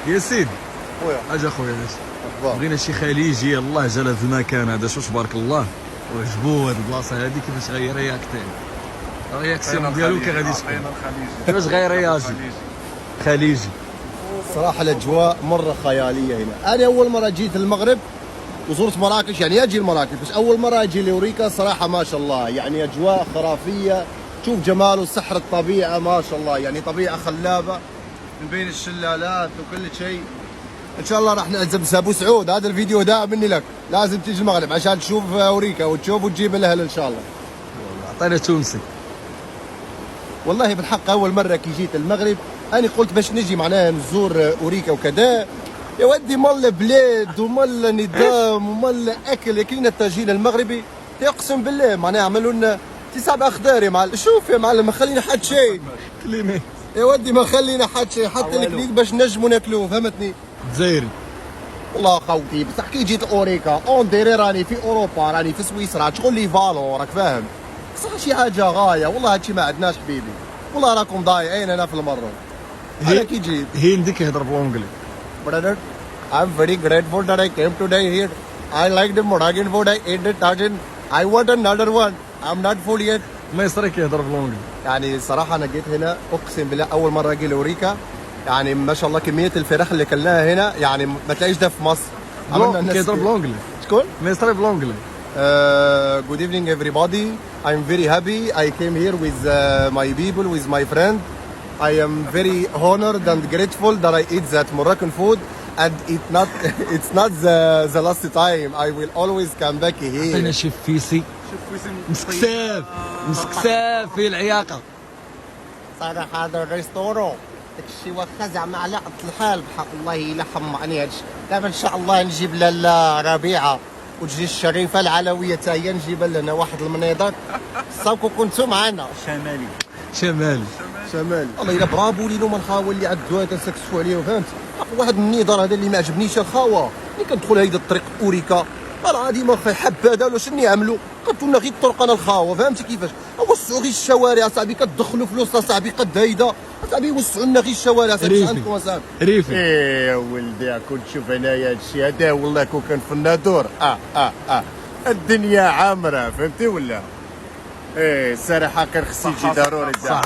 يا سيدي خويا اجا خويا بغينا شي خليجي الله جل هذا المكان هذا شو تبارك الله وعجبو هاد البلاصه هادي كيفاش غير رياكتين الرياكسيون ديالو كي غادي تكون كيفاش غير رياجي خليجي. صراحه الاجواء مره خياليه هنا. انا اول مره جيت المغرب وزرت مراكش، يعني اجي المراكش بس اول مره اجي لاوريكا. صراحه ما شاء الله يعني اجواء خرافيه، شوف جمال وسحر الطبيعه ما شاء الله، يعني طبيعه خلابه من بين الشلالات وكل شيء. ان شاء الله راح نعزم ابو سعود، هذا الفيديو ده مني لك، لازم تيجي المغرب عشان تشوف اوريكا وتشوف وتجيب الاهل ان شاء الله. اعطينا تونسي. والله بالحق اول مره كي جيت المغرب انا قلت باش نجي معناها نزور اوريكا وكذا، يا ودي مال بلاد ومال نظام ومال اكل. كينا الطاجين المغربي اقسم بالله معناها عملوا لنا تسعة اخضار يا معلم. شوف يا معلم ما خلينا حد شيء كليمي يا ودي، ما خلينا حد شيء حتى الكليك باش نجموا ناكلوه، فهمتني؟ جزائري والله خوتي بصح كي جيت اوريكا اون ديري راني في اوروبا، راني في سويسرا، تشغل لي فالون راك فاهم، صح شي حاجه غايه. والله هادشي ما عندناش حبيبي، والله راكم ضايعين هنا في المره. انا كي جيت هندي كيهضر بالونجلي. Brother, I'm very grateful that I came today here. I like the Moragan food. I ate the tajin. I want another one. I'm not full yet. مصري كيهضر بالونجلي. يعني صراحة أنا جيت هنا أقسم بالله أول مرة أجي لأوريكا، يعني ما شاء الله كمية الفراخ اللي كلناها هنا يعني ما تلاقيش ده في مصر. عملنا كيهضر بالونجلي. شكون؟ مصري بالونجلي. Good evening everybody. I'm very happy. I came here with my people, with my friend. I am very honored and grateful that I eat that Moroccan food, and it's not the last time. I will always come back here. عطينا شي فيسي مسكساف مسكساف في العياقه. صراحة هذا الريستورو داكشي واخا زعما على قد الحال بحق الله الا حمقني هادشي. دابا ان شاء الله نجيب لاله ربيعه وتجي الشريفه العلويه حتى هي نجيب لنا واحد المنيضات. صافكم كنتو معنا شمالي والله الا برافو لينا هما الخاوه اللي عدوها تنسكسفوا عليهم، فهمت؟ واحد النظام هذا اللي ما عجبنيش الخاوه ملي كندخل هيدا الطريق اوريكا راه غادي ما حباده ولا شنو يعملوا كتولنا غير الطرق انا الخاوه، فهمتي كيفاش؟ وسعوا غير الشوارع اصاحبي، كتدخلوا فلوس اصاحبي قد هيدا اصاحبي، وسعوا لنا غير الشوارع اصاحبي. عندكم اصاحبي ريفي يا ولدي كنت شوف انايا هادشي هذا والله كون كان في النادور الدنيا عامره، فهمتي ولا؟ الصراحه كان خصني نجي ضروري. صح